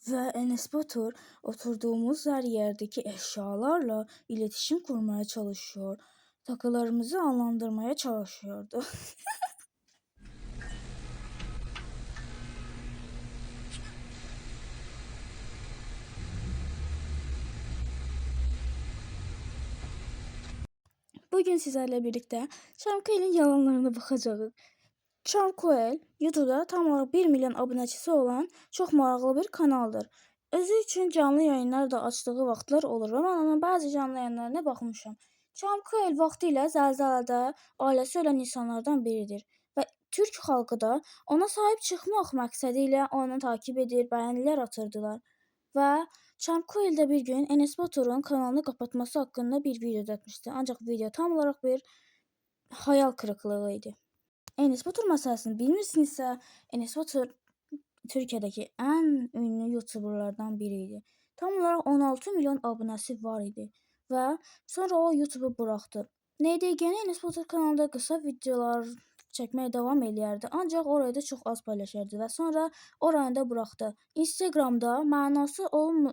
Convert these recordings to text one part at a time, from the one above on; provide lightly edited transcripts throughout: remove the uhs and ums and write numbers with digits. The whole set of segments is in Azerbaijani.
Ve Enes Batur oturduğumuz her yerdeki eşyalarla iletişim kurmaya çalışıyor. Takılarımızı anlamlandırmaya çalışıyordu. Bugün sizlerle birlikte Çamkoel'in yalanlarına bakacağız. Çamkoel YouTube'da tam olarak 1 milyon abunəçisi olan çox maraqlı bir kanaldır. Özü üçün canlı yayınlar da açdığı vaxtlar olur və mən onun bəzi canlı yayınlarına baxmışam. Çamkoel vaxtilə Zəlzələdə ailəsi ölən insanlardan biridir və Türk xalqı da ona sahib çıxmaq məqsədi ilə onu takip edir, bəyənilər atırdılar. Və Çamkoel də bir gün Enes Batur'un kanalını kapatması haqqında bir video düzəltmişdi. Ancaq video tam olaraq bir hayal kırıklığı idi. Enes Batur məsələsini bilmirsinizsə, Enes Batur Türkiyədəki ən ünlü YouTuberlardan biri idi. Tam olaraq 16 milyon abunəsi var idi və sonra o YouTube'u buraxdı. NDG-ni Enes Batur kanalında qısa videolar çəkməyə davam eləyərdi, ancaq orada çox az paylaşırdı və sonra oranı da buraxdı. Instagramda mənası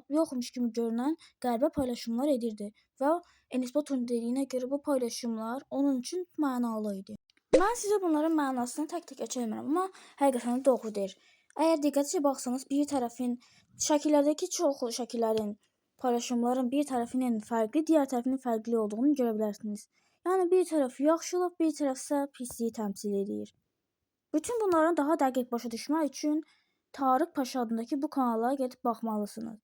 yoxmuş kimi görünən qəribə paylaşımlar edirdi və Enes Batur'un dediyinə görə bu paylaşımlar onun üçün mənalı idi. Mən sizə bunların mənasını tək-tək açıqlamayacağam, amma həqiqətən də doğru deyir. Əgər diqqətlə baxsanız, bir tərəfin şəkillərdəki çoxlu şəkillərin, paylaşımların bir tərəfinin fərqli, digər tərəfinin fərqli olduğunu görə bilərsiniz. Yəni bir tərəf yaxşılıq, bir tərəf isə pisliyi təmsil edir. Bütün bunların daha dəqiq başa düşmək üçün Tarık Paşa adındakı bu kanala gedib baxmalısınız.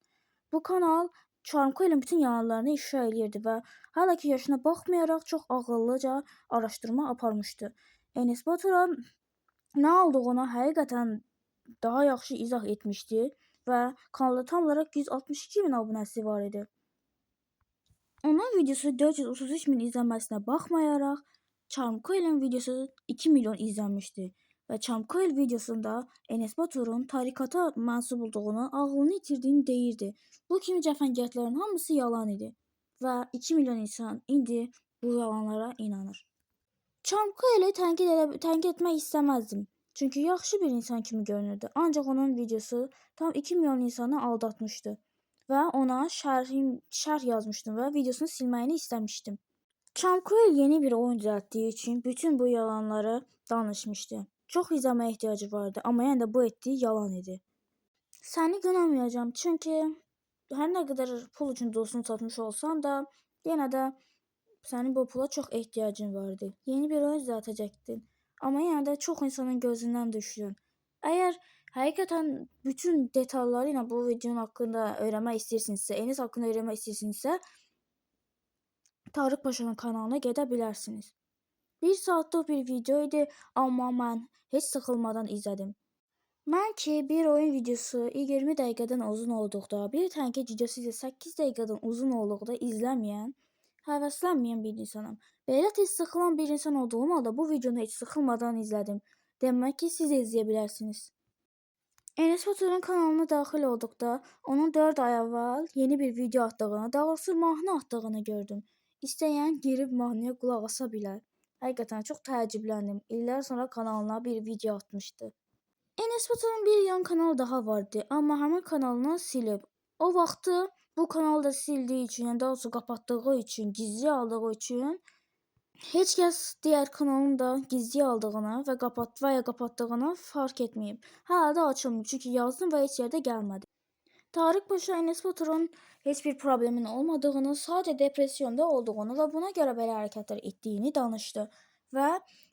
Bu kanal Çamkoel'in bütün yalanlarını ifşa eləyirdi və hələ ki yaşına baxmayaraq çox ağıllıca araşdırma aparmışdı. Enes Batur'a nə olduğunu həqiqətən daha yaxşı izah etmişdi və kanalda tam olaraq 162 min abunəsi var idi. Onun videosu 433 min izlənməsinə baxmayaraq Çamkoel'in videosu 2 milyon izlənmişdi. Və Çamkoel videosunda Enes Batur'un tarikata mənsub olduğunu, ağlını itirdiyini deyirdi. Bu kimi cəfəngiyatların hamısı yalan idi. Və 2 milyon insan indi bu yalanlara inanır. Çamkoel'i tənqid etmək istəməzdim. Çünki yaxşı bir insan kimi görünürdü. Ancaq onun videosu tam 2 milyon insanı aldatmışdı. Və ona şərh yazmışdım və videosunu silməyini istəmişdim. Çamkoel yeni bir oyun düzəltdiyi üçün bütün bu yalanları danışmışdı. Çox izləməyə ehtiyacı vardı, amma yenə də bu etdiyi yalan idi. Səni qınamayacağam, çünki hər nə qədər pul üçün dostunu satmış olsan da, yenə də sənin bu pula çox ehtiyacın vardı. Yeni bir oyun düzəltəcəkdin, amma yenə də çox insanın gözündən düşdün. Əgər həqiqətən bütün detalları ilə bu videonun haqqında öyrənmək istəyirsinizsə, Enes haqqında öyrənmək istəyirsinizsə, Tarık Paşa'nın kanalına gedə bilərsiniz. 1 saatlıq bir video idi, amma mən heç sıxılmadan izlədim. Mən ki, bir oyun videosu 20 dəqiqədən uzun olduqda, bir tənqid videosu isə 8 dəqiqədən uzun olduqda izləməyən, həvəslənməyən bir insanım. Belə tez sıxılan bir insan olduğum halda bu videonu heç sıxılmadan izlədim. Demək ki, siz də izləyə bilərsiniz. Enes Batur'un kanalına daxil olduqda, onun 4 ay əvvəl yeni bir video atdığını, daha doğrusu mahnı atdığını gördüm. İstəyən girib mahnıya qulaq asa bilər. Həqiqətən çox təəccübləndim. İllər sonra kanalına bir video atmışdı. Enes Batur'un bir yan kanalı daha vardı, amma həmin kanalını silib. O vaxtı bu kanalı da sildiyi üçün, yəni daha doğrusu qapatdığı üçün, gizli aldığı üçün heç kəs digər kanalın da gizli aldığını və qapatdığını fark etməyib. Hələ də açılmıyor, çünki yazdım və heç yerdə gəlmədi. Tarık Paşa Enes Batur'un heç bir problemin olmadığını, sadəcə depresyonda olduğunu və buna görə belə hərəkətlər etdiyini danışdı. Və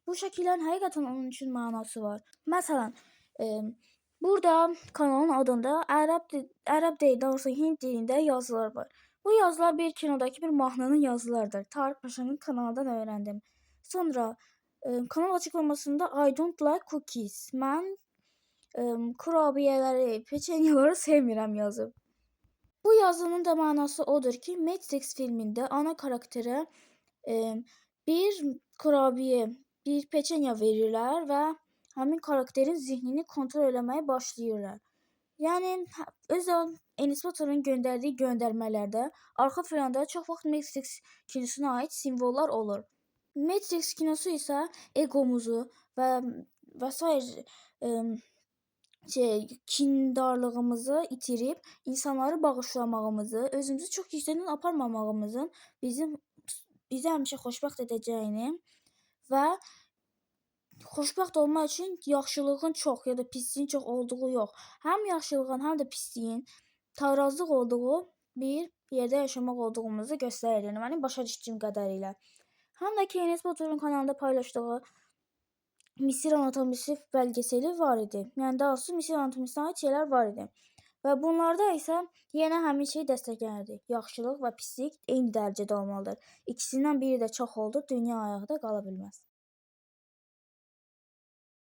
bu şəkillərin həqiqətən onun üçün mənası var. Məsələn, burada kanalın adında ərəb deyil, daha doğrusu Hind dilində yazılar var. Bu yazılar bir kinodakı bir mahnının yazılarıdır. Tarık Paşa'nın kanalından öyrəndim. Sonra kanal açıqlamasında I don't like cookies. Mən kurabiyələri, peçenyaları sevmirəm yazıb. Bu yazının da mənası odur ki, Matrix filmində ana karakterə bir kurabiyə, bir peçenya verirlər və həmin karakterin zihnini kontrol eləməyə başlayırlar. Yəni Enes Batur'un göndərdiyi göndərmələrdə arxa planda çox vaxt Matrix kinosuna aid simvollar olur. Matrix kinosu isə egomuzu və sair kindarlığımızı itirib insanları bağışlamağımızı, özümüzü çox yüksəkdən aparmamağımızın bizi həmişə xoşbəxt edəcəyini və xoşbəxt olmaq üçün yaxşılığın çox ya da pisliyin çox olduğu yox, həm yaxşılığın, həm də pisliyin tarazlıq olduğu bir yerdə yaşamaq olduğumuzu göstərir. Yəni mənim başa düşdüyüm qədərilə. Həm də ki, Enes Batur'un kanalında paylaşdığı Misir anatomisi belgeseli var idi. Yəni daha doğrusu Misir anatomisinə aid şeylər var idi. Və bunlarda isə yenə həmin şey dəstəklənirdi. Yaxşılıq və pislik eyni dərəcədə olmalıdır. İkisindən biri də çox oldu, dünya ayaqda qala bilməz.